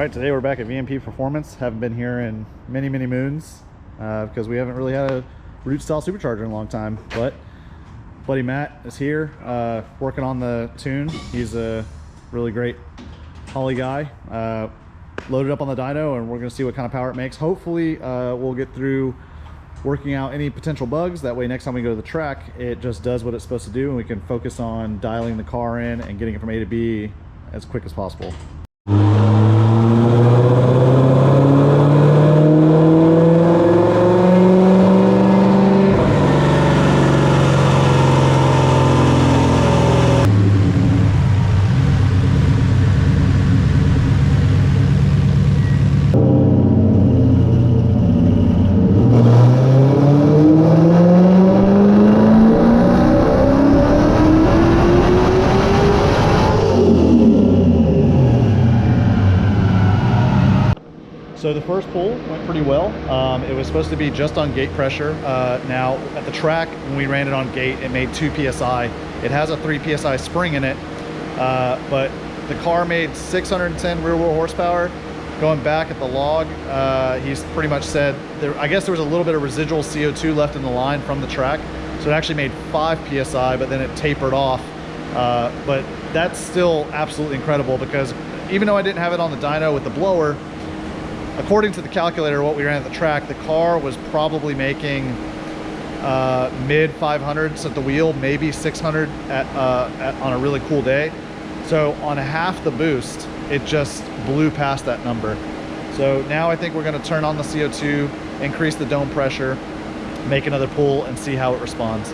All right, today we're back at VMP Performance. Haven't been here in many moons because we haven't really had a root style supercharger in a long time. But buddy Matt is here working on the tune. He's a really great Holly guy. Loaded up on the dyno, and we're going to see what kind of power it makes. Hopefully we'll get through working out any potential bugs. That way next time we go to the track, it just does what it's supposed to do, and we can focus on dialing the car in and getting it from A to B as quick as possible. So the first pull went pretty well. It was supposed to be just on gate pressure. Now at the track, when we ran it on gate, it made 2 PSI. It has a 3 PSI spring in it, but the car made 610 rear wheel horsepower. Going back at the log, he's pretty much said, I guess there was a little bit of residual CO2 left in the line from the track. So it actually made 5 PSI, but then it tapered off. But that's still absolutely incredible, because even though I didn't have it on the dyno with the blower, according to the calculator, what we ran at the track, the car was probably making mid 500s at the wheel, maybe 600 on a really cool day. So on half the boost, it just blew past that number. So now I think we're going to turn on the CO2, increase the dome pressure, make another pull, and see how it responds.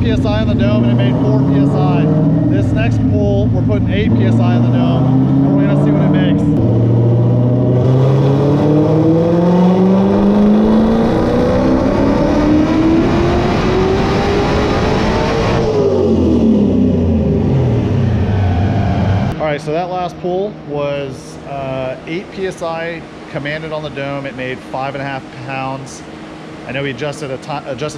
PSI on the dome, and it made 4 PSI. This next pull, we're putting 8 PSI on the dome, and we're gonna see what it makes. All right, so that last pull was 8 PSI commanded on the dome. It made 5.5 pounds. I know we adjusted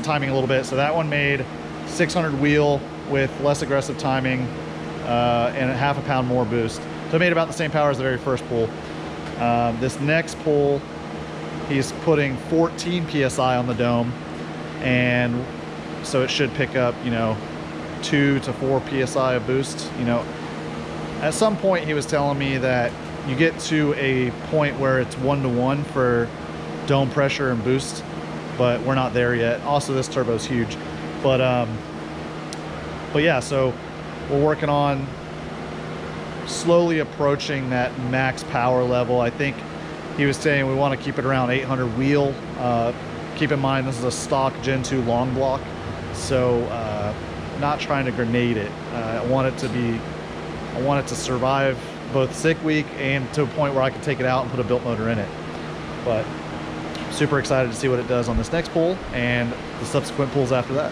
timing a little bit, so that one made 600 wheel with less aggressive timing and a half a pound more boost. So it made about the same power as the very first pull. This next pull, he's putting 14 PSI on the dome, and so it should pick up, 2 to 4 PSI of boost. At some point he was telling me that you get to a point where it's 1-to-1 for dome pressure and boost, but we're not there yet. Also, this turbo's huge. But yeah, so we're working on slowly approaching that max power level. I think he was saying we want to keep it around 800 wheel. Keep in mind, this is a stock Gen 2 long block, so not trying to grenade it. I want it to survive both sick week and to a point where I can take it out and put a built motor in it. But super excited to see what it does on this next pull and the subsequent pulls after that.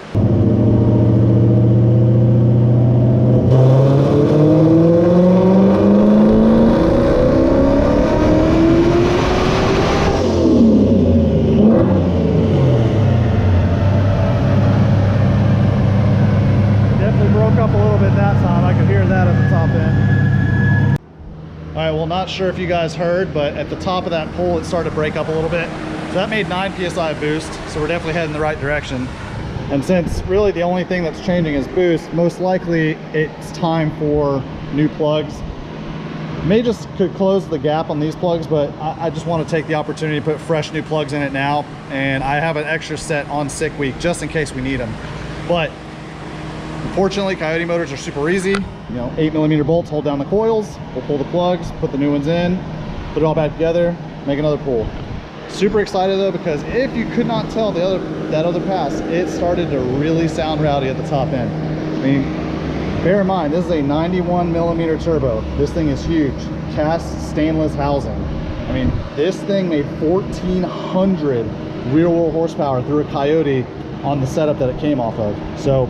Definitely broke up a little bit that time. I could hear that at the top end. All right, well, not sure if you guys heard, but at the top of that pull, it started to break up a little bit. So that made 9 PSI boost, so we're definitely heading in the right direction. And since really the only thing that's changing is boost, most likely it's time for new plugs. May just could close the gap on these plugs, but I just want to take the opportunity to put fresh new plugs in it now. And I have an extra set on sick week just in case we need them. But unfortunately, Coyote motors are super easy. 8mm bolts hold down the coils. We'll pull the plugs, put the new ones in, put it all back together, make another pull. Super excited though, because if you could not tell that other pass, it started to really sound rowdy at the top end. I mean, bear in mind, this is a 91mm turbo. This thing is huge. Cast stainless housing. I mean, this thing made 1,400 rear wheel horsepower through a Coyote on the setup that it came off of. So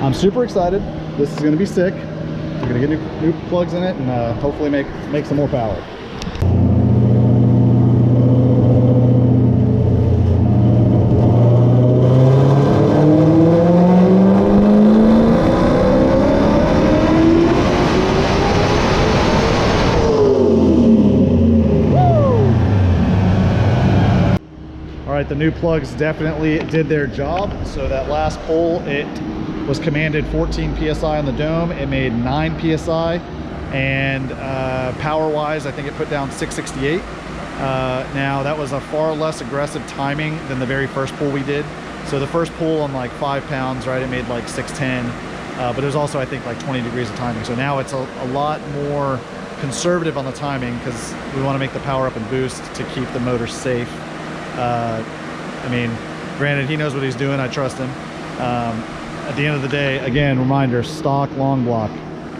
I'm super excited. This is going to be sick. We're gonna get new plugs in it and hopefully make some more power. The new plugs definitely did their job. So that last pull, it was commanded 14 psi on the dome. It made 9 psi, and power wise I think it put down 668. Now that was a far less aggressive timing than the very first pull we did. So the first pull on like 5 pounds, right, it made like 610, but it was also I think like 20 degrees of timing. So now it's a lot more conservative on the timing because we want to make the power up and boost to keep the motor safe. I mean, granted, he knows what he's doing. I trust him. At the end of the day, again, reminder, stock long block.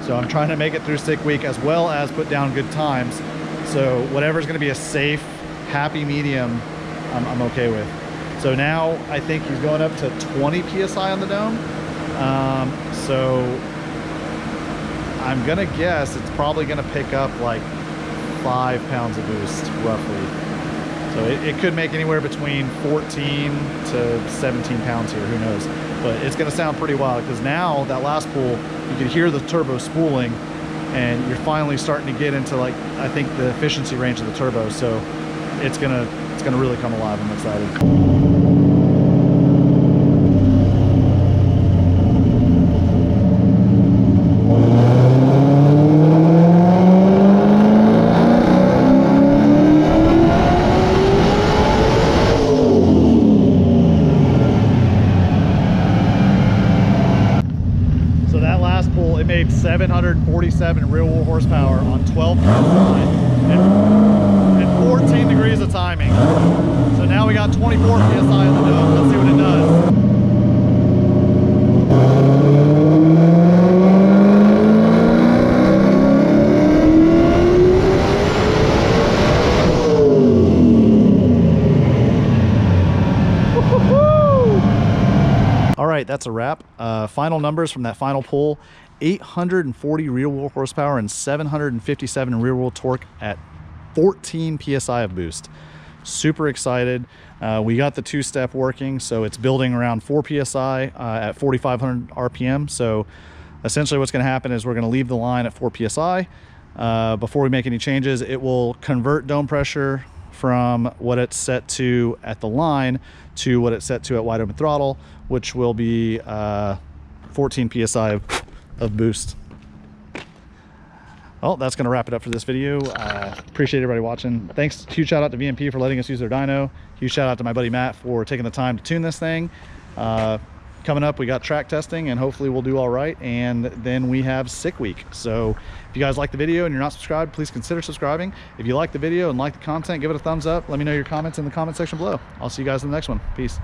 So I'm trying to make it through sick week as well as put down good times. So whatever's going to be a safe, happy medium, I'm okay with. So now I think he's going up to 20 psi on the dome. So I'm going to guess it's probably going to pick up like 5 pounds of boost, roughly. So it could make anywhere between 14 to 17 pounds here, who knows. But it's gonna sound pretty wild because now that last pull, you can hear the turbo spooling and you're finally starting to get into like, I think the efficiency range of the turbo. So it's gonna really come alive. I'm excited. It made 747 real wheel horsepower on 12 psi and 14 degrees of timing. So now we got 24 psi on the dome. Let's see what it does. All right, that's a wrap. Final numbers from that final pull: 840 rear wheel horsepower and 757 rear wheel torque at 14 psi of boost. Super excited. We got the two-step working, so it's building around 4 psi at 4,500 RPM. So essentially what's going to happen is we're going to leave the line at 4 psi. Before we make any changes, it will convert dome pressure from what it's set to at the line to what it's set to at wide open throttle, which will be 14 psi of boost. Well, that's going to wrap it up for this video. Appreciate everybody watching. Thanks, huge shout out to VMP for letting us use their dyno. Huge shout out to my buddy Matt for taking the time to tune this thing. Coming up, we got track testing and hopefully we'll do all right. And then we have sick week. So if you guys like the video and you're not subscribed, please consider subscribing. If you like the video and like the content, give it a thumbs up. Let me know your comments in the comment section below. I'll see you guys in the next one. Peace.